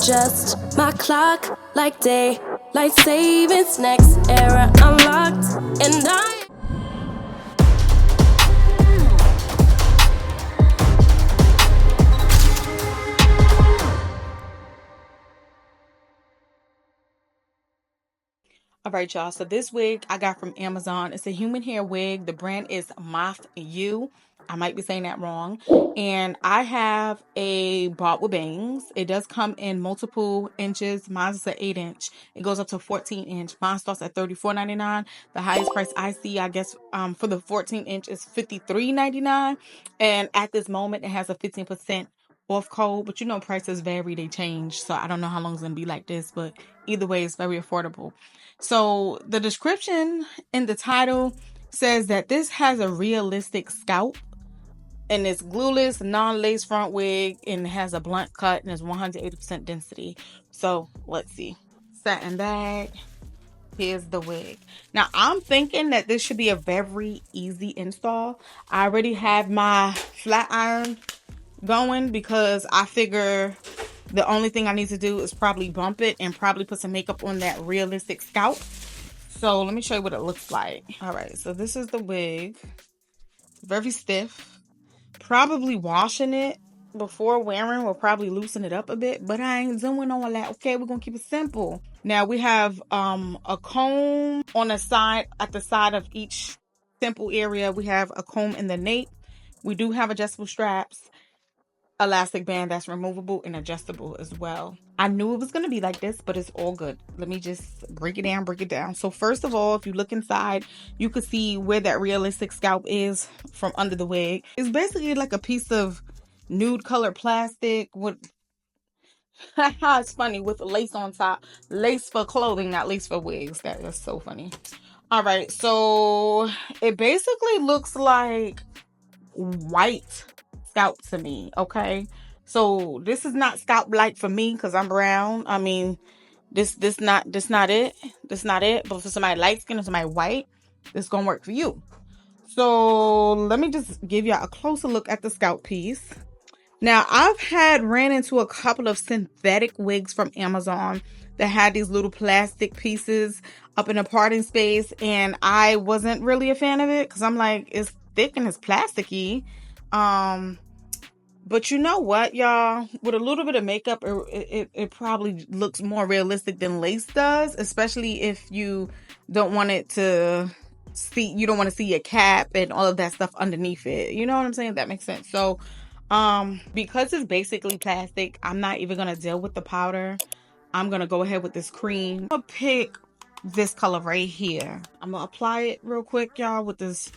adjust my clock like daylight savings. Next era unlocked, and I. All right, y'all. So this wig I got from Amazon. It's a human hair wig. The brand is Moth U. I might be saying that wrong. And I have a Bob Wig bangs. It does come in multiple inches. Mine is an 8-inch. It goes up to 14-inch. Mine starts at $34.99. The highest price I see, I guess, for the 14-inch is $53.99. And at this moment, it has a 15% off code. But you know, prices vary. They change. So I don't know how long it's going to be like this. But either way, it's very affordable. So the description in the title says that this has a realistic scalp and it's glueless, non-lace front wig, and it has a blunt cut and it's 180% density. So let's see. Satin bag. Here's the wig. Now I'm thinking that this should be a very easy install. I already have my flat iron going because I figure the only thing I need to do is probably bump it and probably put some makeup on that realistic scalp. So let me show you what it looks like. All right, so this is the wig. Very stiff. Probably washing it before wearing will probably loosen it up a bit, but I ain't doing all that. Okay, we're gonna keep it simple. Now we have a comb on the side, at the side of each simple area. We have a comb in the nape. We do have adjustable straps. Elastic band that's removable and adjustable as well. I knew it was going to be like this, but it's all good. Let me just break it down. So first of all, if you look inside, you could see where that realistic scalp is from under the wig. It's basically like a piece of nude color plastic with it's funny, with lace on top. Lace for clothing, not lace for wigs. That is so funny. All right, so it basically looks like white scalp to me. Okay, so this is not scalp light for me because I'm brown. I mean, this not it. But for somebody light skin or somebody white, this gonna work for you. So let me just give y'all a closer look at the scalp piece. Now I've ran into a couple of synthetic wigs from Amazon that had these little plastic pieces up in the parting space, and I wasn't really a fan of it because I'm like, it's thick and it's plasticky. But you know what, y'all? With a little bit of makeup, it probably looks more realistic than lace does, especially if you don't want it to see, you don't want to see your cap and all of that stuff underneath it. You know what I'm saying? That makes sense. So, because it's basically plastic, I'm not even going to deal with the powder. I'm going to go ahead with this cream. I'm going to pick this color right here. I'm going to apply it real quick, y'all, with this,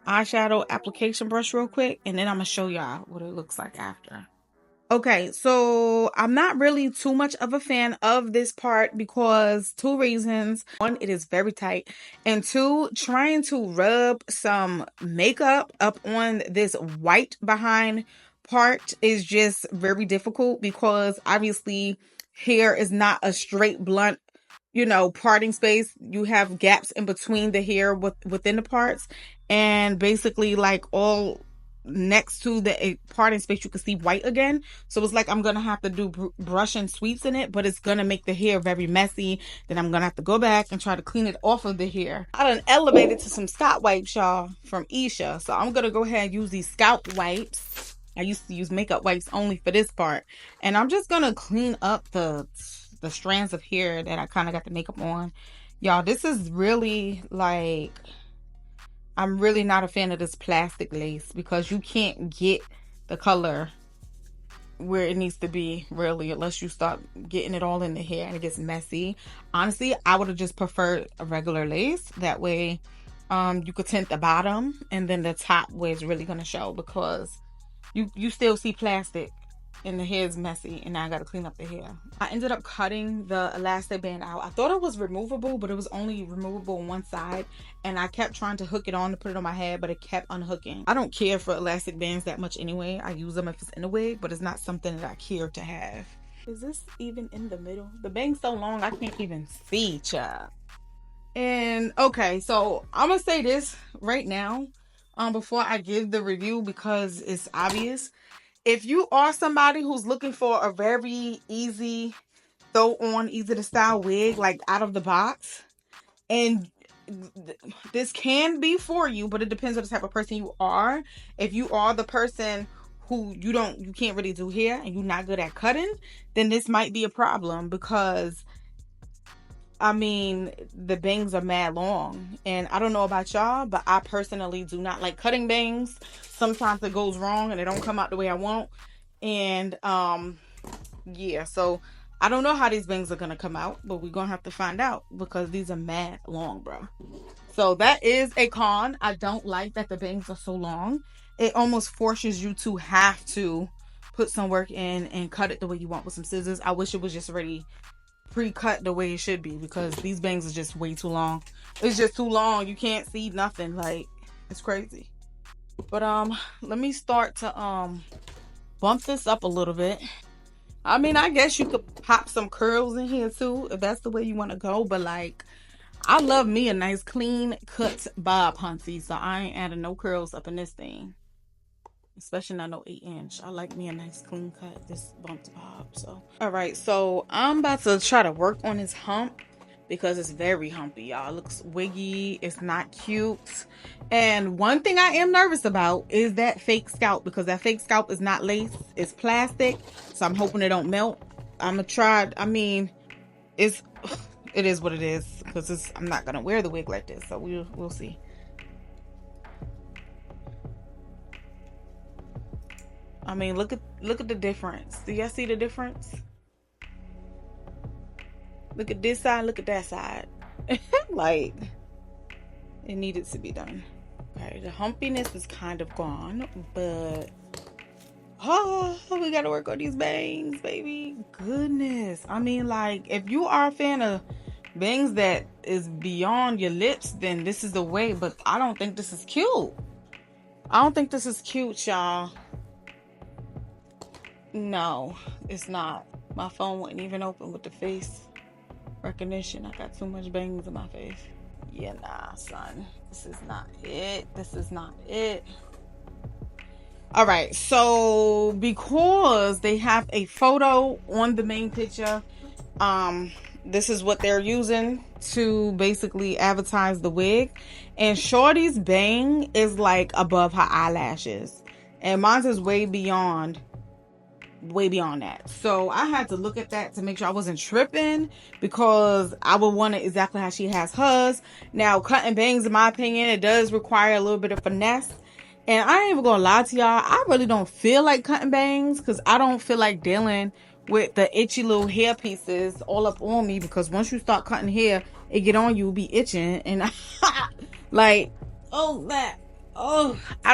eyeshadow application brush real quick, and then I'm gonna show y'all what it looks like after. Okay, so I'm not really too much of a fan of this part because two reasons. One, it is very tight, and two, trying to rub some makeup up on this white behind part is just very difficult because obviously hair is not a straight blunt, you know, parting space. You have gaps in between the hair within the parts, and basically like all next to the parting space you can see white again. So it's like I'm gonna have to do brush and sweeps in it, but it's gonna make the hair very messy. Then I'm gonna have to go back and try to clean it off of the hair. I done elevated to some scalp wipes, y'all, from Isha. So I'm gonna go ahead and use these scalp wipes. I used to use makeup wipes only for this part, and I'm just gonna clean up the strands of hair that I kind of got the makeup on. Y'all, this is really like, I'm really not a fan of this plastic lace because you can't get the color where it needs to be really unless you start getting it all in the hair and it gets messy. Honestly, I would have just preferred a regular lace. That way you could tint the bottom and then the top where it's really going to show, because you still see plastic and the hair is messy, and now I got to clean up the hair. I ended up cutting the elastic band out. I thought it was removable, but it was only removable on one side, and I kept trying to hook it on to put it on my head, but it kept unhooking. I don't care for elastic bands that much anyway. I use them if it's in a wig, but it's not something that I care to have. Is this even in the middle? The bang's so long I can't even see, child. And okay, so I'm gonna say this right now before I give the review, because it's obvious. if you are somebody who's looking for a very easy throw on, easy to style wig, like out of the box, and this can be for you, but it depends on the type of person you are. If you are the person who you can't really do hair and you're not good at cutting, then this might be a problem, because I mean, the bangs are mad long, and I don't know about y'all, but I personally do not like cutting bangs. Sometimes it goes wrong and they don't come out the way I want. And yeah, so I don't know how these bangs are gonna come out, but we're gonna have to find out, because these are mad long, bro. So that is a con. I don't like that the bangs are so long. It almost forces you to have to put some work in and cut it the way you want with some scissors. I wish it was just already pre-cut the way it should be, because these bangs are just way too long. It's just too long. You can't see nothing. Like, it's crazy. But let me start to bump this up a little bit. I mean, I guess you could pop some curls in here too, if that's the way you want to go. But like, I love me a nice clean cut bob, hunty. So I ain't adding no curls up in this thing. Especially not no 8-inch. I like me a nice clean cut, this bumped bob. So all right, so I'm about to try to work on his hump, because it's very humpy, y'all. It looks wiggy. It's not cute. And one thing I am nervous about is that fake scalp, because that fake scalp is not lace, it's plastic. So I'm hoping it don't melt. I'm gonna try. I mean, it is what it is, because I'm not gonna wear the wig like this. So we'll see. I mean, look at the difference. Do y'all see the difference? Look at this side, look at that side. Like, it needed to be done. Okay, the humpiness is kind of gone, but oh, we gotta work on these bangs, baby. Goodness. I mean, like, if you are a fan of bangs that is beyond your lips, then this is the way, but I don't think this is cute. I don't think this is cute, y'all. No, it's not. My phone wouldn't even open with the face recognition. I got too much bangs in my face. Yeah, nah, son. This is not it. This is not it. All right, so because they have a photo on the main picture, this is what they're using to basically advertise the wig. And Shorty's bang is like above her eyelashes, and mine is way beyond that. So I had to look at that to make sure I wasn't tripping, because I would want it exactly how she has hers. Now, cutting bangs, in my opinion, it does require a little bit of finesse. And I ain't even gonna lie to y'all, I really don't feel like cutting bangs, because I don't feel like dealing with the itchy little hair pieces all up on me, because once you start cutting hair, it get on you, be itching, and like, I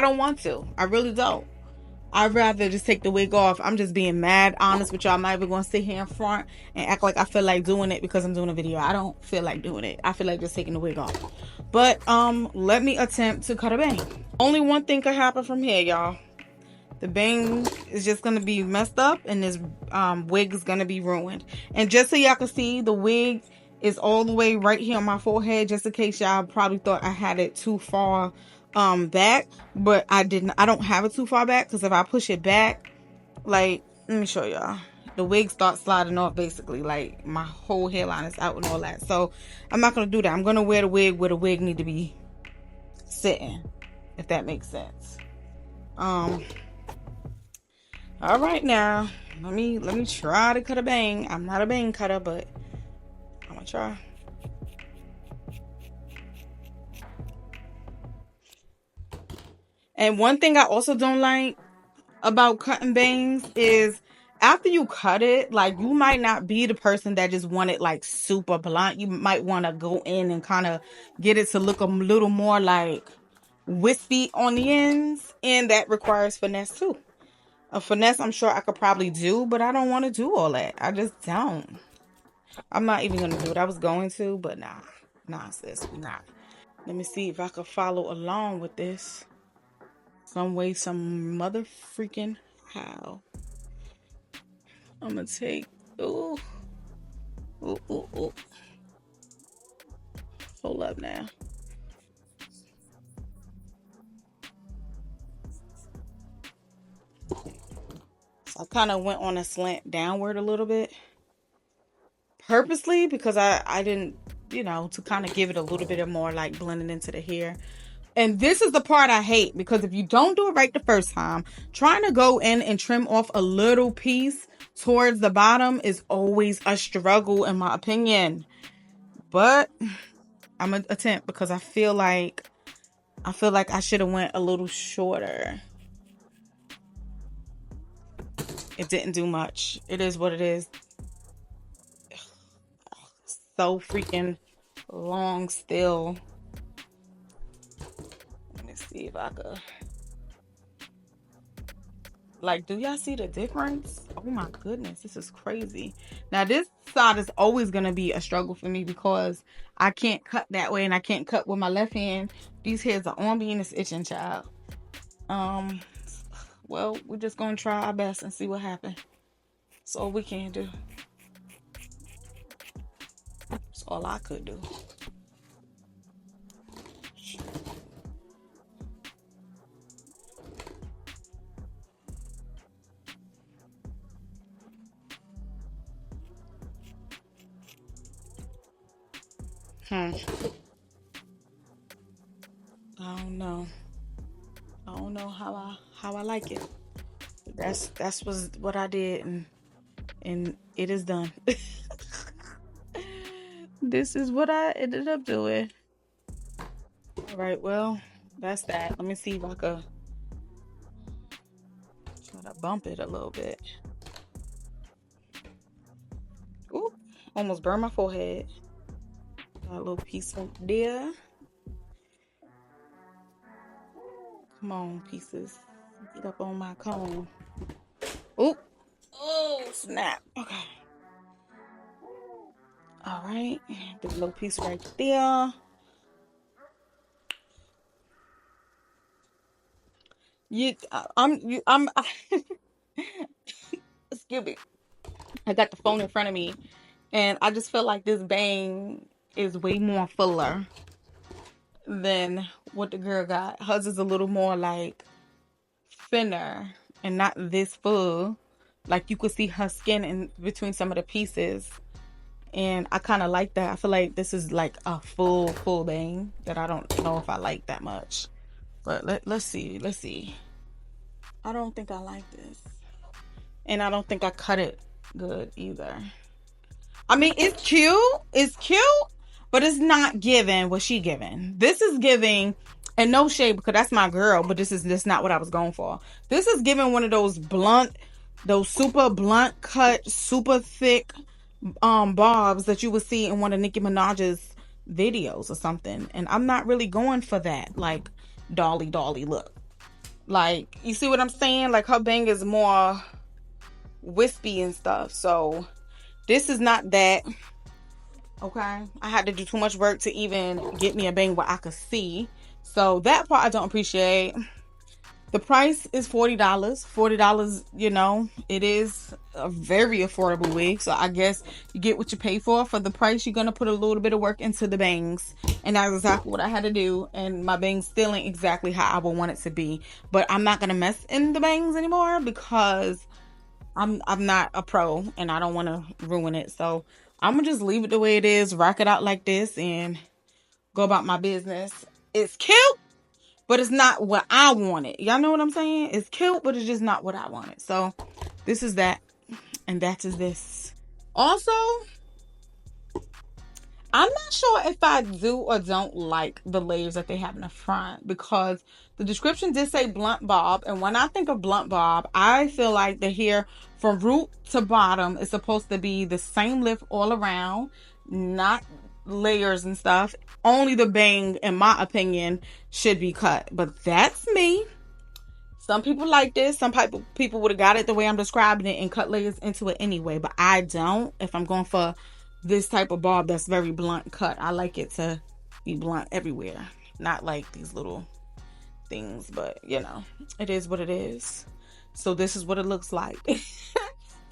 don't want to. I really don't. I'd rather just take the wig off. I'm just being mad honest with y'all. I'm not even going to sit here in front and act like I feel like doing it because I'm doing a video. I don't feel like doing it. I feel like just taking the wig off. But let me attempt to cut a bang. Only one thing could happen from here, y'all. The bang is just going to be messed up, and this wig is going to be ruined. And just so y'all can see, the wig is all the way right here on my forehead, just in case y'all probably thought I had it too far back, but I didn't. I don't have it too far back, because if I push it back, like, let me show y'all, the wig starts sliding off, basically, like my whole hairline is out and all that. So I'm not going to do that. I'm going to wear the wig where the wig need to be sitting, if that makes sense. All right, now let me try to cut a bang. I'm not a bang cutter, but I'm gonna try. And one thing I also don't like about cutting bangs is, after you cut it, like, you might not be the person that just want it like super blunt. You might want to go in and kind of get it to look a little more like wispy on the ends, and that requires finesse too. A finesse I'm sure I could probably do, but I don't want to do all that. I just don't. I'm not even gonna do it. I was going to, but nah, sis, we not. Let me see if I could follow along with this some way, some mother freaking how. I'm gonna take, ooh. Hold up now. I kind of went on a slant downward a little bit purposely because I didn't, to kind of give it a little bit of more like blending into the hair. And this is the part I hate, because if you don't do it right the first time, trying to go in and trim off a little piece towards the bottom is always a struggle, in my opinion. But I'm gonna attempt, because I feel like I should have went a little shorter. It didn't do much. It is what it is. So freaking long still. Let me see if I could. Like, do y'all see the difference? Oh my goodness, this is crazy. Now this side is always gonna be a struggle for me because I can't cut that way and I can't cut with my left hand. These hairs are on me and it's itching, child. Well, we're just gonna try our best and see what happens. That's all we can do. That's all I could do. I don't know. I don't know how I like it. That's was what I did, and it is done. This is what I ended up doing. All right, well, that's that. Let me see if I could try to bump it a little bit. Ooh, almost burned my forehead. Got a little piece right there. Come on, pieces. Get up on my cone. Oop. Oh, snap. Okay. All right. The little piece right there. I'm excuse me. I got the phone in front of me, and I just feel like this bang is way more fuller than what the girl got. Hers is a little more like thinner and not this full. Like you could see her skin in between some of the pieces, and I kind of like that. I feel like this is like a full bang that I don't know if I like that much. But let's see. I don't think I like this, and I don't think I cut it good either. I mean, it's cute, but it's not giving what she giving. This is giving, and no shade because that's my girl, but this is just not what I was going for. This is giving one of those super blunt cut, super thick bobs that you would see in one of Nicki Minaj's videos or something. And I'm not really going for that, like dolly look. Like, you see what I'm saying? Like, her bang is more wispy and stuff. So this is not that. Okay, I had to do too much work to even get me a bang where I could see. So that part I don't appreciate. The price is $40. $40, it is a very affordable wig. So I guess you get what you pay for the price. You're going to put a little bit of work into the bangs. And that's exactly what I had to do. And my bangs still ain't exactly how I would want it to be. But I'm not going to mess in the bangs anymore because I'm not a pro and I don't want to ruin it. So I'm going to just leave it the way it is, rock it out like this, and go about my business. It's cute, but it's not what I wanted. Y'all know what I'm saying? It's cute, but it's just not what I wanted. So this is that, and that is this. Also, I'm not sure if I do or don't like the layers that they have in the front, because the description did say blunt bob. And when I think of blunt bob, I feel like the hair from root to bottom is supposed to be the same lift all around, not layers and stuff. Only the bang, in my opinion, should be cut. But that's me. Some people like this. Some people would have got it the way I'm describing it and cut layers into it anyway. But I don't. If I'm going for this type of bob that's very blunt cut, I like it to be blunt everywhere. Not like these little things. But, it is what it is. So this is what it looks like.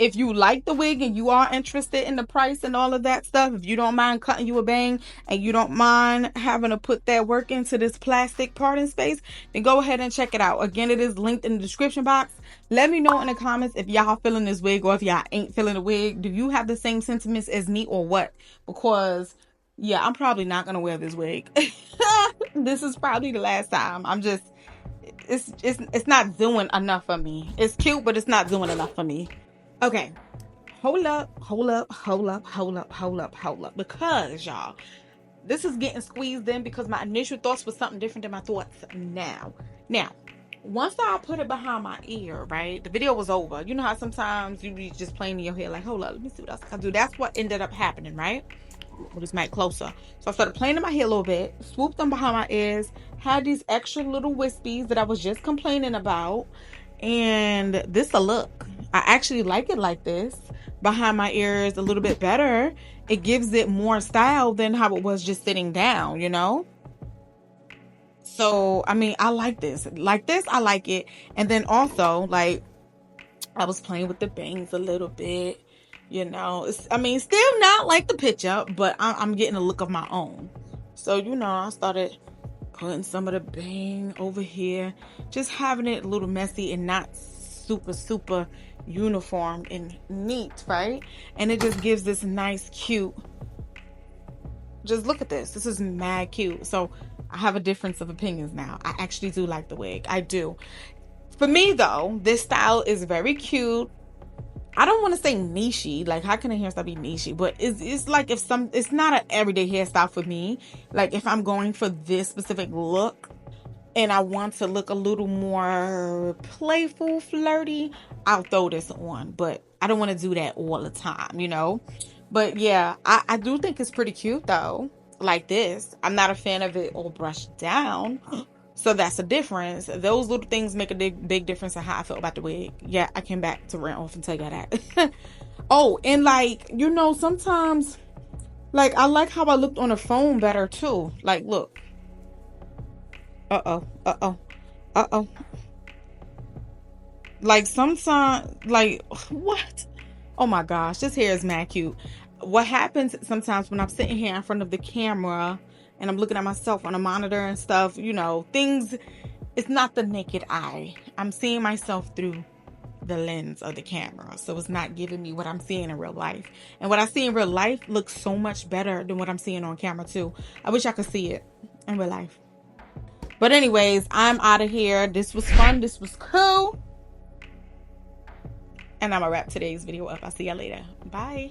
If you like the wig and you are interested in the price and all of that stuff, if you don't mind cutting you a bang and you don't mind having to put that work into this plastic parting space, then go ahead and check it out. Again, it is linked in the description box. Let me know in the comments if y'all feeling this wig or if y'all ain't feeling the wig. Do you have the same sentiments as me or what? Because yeah, I'm probably not gonna wear this wig. This is probably the last time. I'm just, it's not doing enough for me. It's cute, but it's not doing enough for me. Okay, hold up, because y'all, this is getting squeezed in because my initial thoughts was something different than my thoughts now. Once I put it behind my ear, right, the video was over. You know how sometimes you be just playing in your head like, hold up, let me see what else I can do. That's what ended up happening, right? With this mic closer. So I started playing in my hair a little bit, swooped them behind my ears, had these extra little wispies that I was just complaining about, and this a look. I actually like it like this behind my ears a little bit better. It gives it more style than how it was just sitting down, you know? So, I mean, I like this. Like this, I like it. And then also, like, I was playing with the bangs a little bit, you know. I mean, still not like the picture, but I'm getting a look of my own. So, you know, I started putting some of the bang over here, just having it a little messy and not super uniform and neat, right? And it just gives this nice, cute, just look at this. This is mad cute. So I have a difference of opinions now. I actually do like the wig. I do. For me, though, this style is very cute. I don't want to say nichey. Like, how can a hairstyle be nichey? But it's like it's not an everyday hairstyle for me. Like, if I'm going for this specific look and I want to look a little more playful, flirty, I'll throw this on. But I don't want to do that all the time, you know? But yeah, I do think it's pretty cute, though. Like this. I'm not a fan of it all brushed down. So that's a difference. Those little things make a big difference in how I feel about the wig. Yeah, I came back to rant off and tell you that. Oh, and like, you know, sometimes, like, I like how I looked on the phone better too. Like, look. Uh-oh. Like, sometimes, like, what? Oh my gosh, this hair is mad cute. What happens sometimes when I'm sitting here in front of the camera and I'm looking at myself on a monitor and stuff, you know, things, it's not the naked eye. I'm seeing myself through the lens of the camera. So it's not giving me what I'm seeing in real life. And what I see in real life looks so much better than what I'm seeing on camera too. I wish I could see it in real life. But anyways, I'm out of here. This was fun. This was cool. And I'm gonna wrap today's video up. I'll see y'all later. Bye.